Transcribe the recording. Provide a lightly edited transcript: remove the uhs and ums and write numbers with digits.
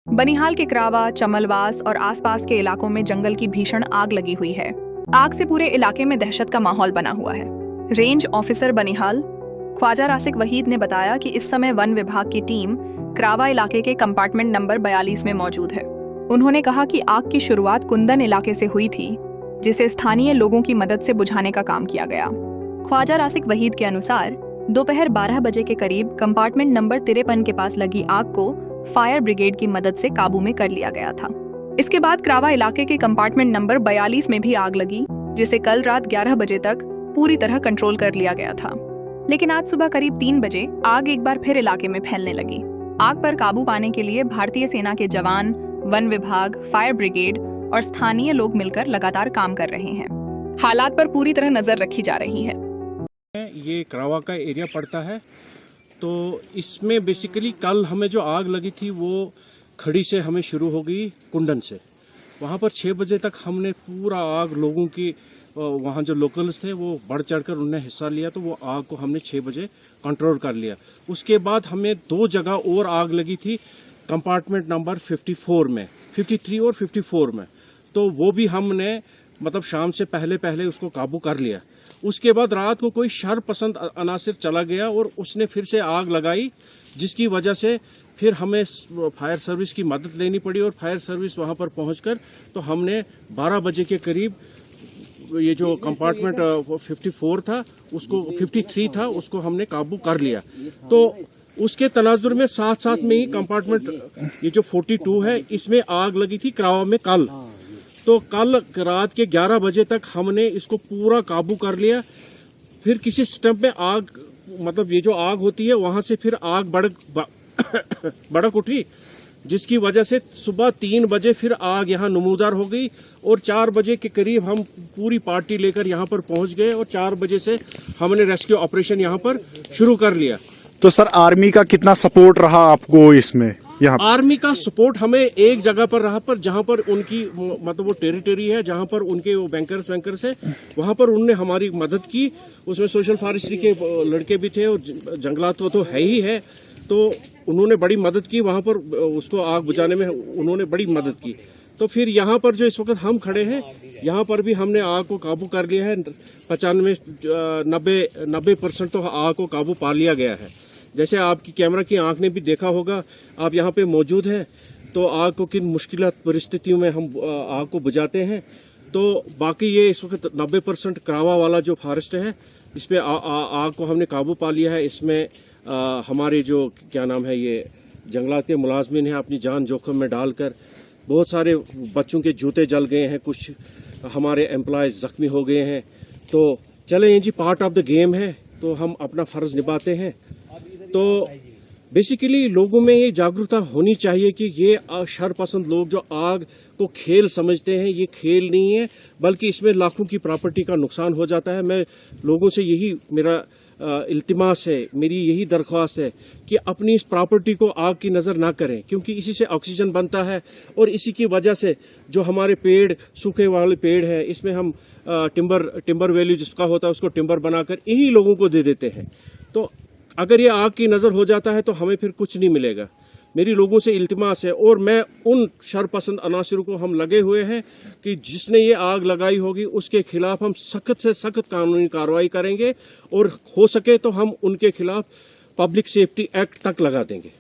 बनिहाल के क्रावा, चमलवास और आसपास के इलाकों में जंगल की भीषण आग लगी हुई है। आग से पूरे इलाके में दहशत का माहौल बना हुआ है। रेंज ऑफिसर बनिहाल ख्वाजा रासिक वहीद ने बताया कि इस समय वन विभाग की टीम क्रावा इलाके के कंपार्टमेंट नंबर 42 में मौजूद है। उन्होंने कहा कि आग की शुरुआत कुंदन इलाके से हुई थी, जिसे स्थानीय लोगों की मदद से बुझाने का काम किया गया। ख्वाजा रासिक वहीद के अनुसार दोपहर 12 बजे के करीब कंपार्टमेंट नंबर 53 के पास लगी आग को फायर ब्रिगेड की मदद से काबू में कर लिया गया था। इसके बाद क्रावा इलाके के कंपार्टमेंट नंबर 42 में भी आग लगी, जिसे कल रात 11 बजे तक पूरी तरह कंट्रोल कर लिया गया था। लेकिन आज सुबह करीब 3 बजे आग एक बार फिर इलाके में फैलने लगी। आग पर काबू पाने के लिए भारतीय सेना के जवान, वन विभाग, फायर ब्रिगेड और स्थानीय लोग मिलकर लगातार काम कर रहे हैं। हालात पर पूरी तरह नजर रखी जा रही है। ये क्रावा का एरिया पड़ता है, तो इसमें बेसिकली कल हमें जो आग लगी थी वो खड़ी से हमें शुरू हो गई कुंडन से। वहाँ पर 6 बजे तक हमने पूरा आग लोगों की, वहाँ जो लोकल्स थे वो बढ़ चढ़कर उन्होंने हिस्सा लिया, तो वो आग को हमने 6 बजे कंट्रोल कर लिया। उसके बाद हमें 2 जगह और आग लगी थी कंपार्टमेंट नंबर 54 में, 53 और 54 में, तो वो भी हमने मतलब शाम से पहले उसको काबू कर लिया। उसके बाद रात को कोई शर पसंद अनासिर चला गया और उसने फिर से आग लगाई, जिसकी वजह से फिर हमें फायर सर्विस की मदद लेनी पड़ी और फायर सर्विस वहां पर पहुंचकर तो हमने 12 बजे के करीब ये जो कंपार्टमेंट 54 था उसको 53 था उसको हमने काबू कर लिया। तो उसके तनाजुर में साथ में ही कंपार्टमेंट ये जो 42 है इसमें आग लगी थी क्रावा में कल। तो कल रात के 11 बजे तक हमने इसको पूरा काबू कर लिया। फिर किसी स्टम्प में आग, मतलब ये जो आग होती है वहां से फिर आग भड़क उठी, जिसकी वजह से सुबह 3 बजे फिर आग यहाँ नमूदार हो गई और 4 बजे के करीब हम पूरी पार्टी लेकर यहाँ पर पहुंच गए और 4 बजे से हमने रेस्क्यू ऑपरेशन यहाँ पर शुरू कर लिया। तो सर आर्मी का कितना सपोर्ट रहा आपको इसमें? यहाँ आर्मी का सपोर्ट हमें एक जगह पर रहा, पर जहां पर उनकी मतलब वो टेरिटरी है, जहां पर उनके वो बैंकर्स है, वहां पर उनने हमारी मदद की। उसमें सोशल फॉरेस्ट्री के लड़के भी थे और जंगलात तो है ही है, तो उन्होंने बड़ी मदद की वहां पर, उसको आग बुझाने में उन्होंने बड़ी मदद की। तो फिर यहाँ पर जो इस वक्त हम खड़े हैं, यहाँ पर भी हमने आग को काबू कर लिया है। 95-90% तो आग को काबू पा लिया गया है। जैसे आपकी कैमरा की आंख ने भी देखा होगा, आप यहाँ पे मौजूद हैं, तो आग को किन मुश्किल परिस्थितियों में हम आग को बुझाते हैं। तो बाकी ये इस वक्त 90% क्रावा वाला जो फॉरेस्ट है इसमें आग को हमने काबू पा लिया है। इसमें हमारे जो क्या नाम है, ये जंगलात के मुलाजमिन हैं अपनी जान जोखिम में डालकर, बहुत सारे बच्चों के जूते जल गए हैं, कुछ हमारे एम्प्लॉयज जख्मी हो गए हैं। तो चले ये जी पार्ट ऑफ द गेम है, तो हम अपना फर्ज निभाते हैं। तो बेसिकली लोगों में ये जागरूकता होनी चाहिए कि ये शरपसंद लोग जो आग को खेल समझते हैं, ये खेल नहीं है, बल्कि इसमें लाखों की प्रॉपर्टी का नुकसान हो जाता है। मैं लोगों से यही मेरा इल्तिमास है, मेरी यही दरख्वास्त है कि अपनी इस प्रॉपर्टी को आग की नज़र ना करें, क्योंकि इसी से ऑक्सीजन बनता है और इसी की वजह से जो हमारे पेड़, सूखे वाले पेड़ हैं, इसमें हम टिम्बर वैल्यू जिसका होता है उसको टिम्बर बनाकर यही लोगों को दे देते हैं। तो अगर ये आग की नज़र हो जाता है तो हमें फिर कुछ नहीं मिलेगा। मेरी लोगों से इल्तिमास है और मैं उन शरपसंद अनासिरों को हम लगे हुए हैं कि जिसने ये आग लगाई होगी उसके खिलाफ हम सख्त से सख्त कानूनी कार्रवाई करेंगे और हो सके तो हम उनके खिलाफ पब्लिक सेफ्टी एक्ट तक लगा देंगे।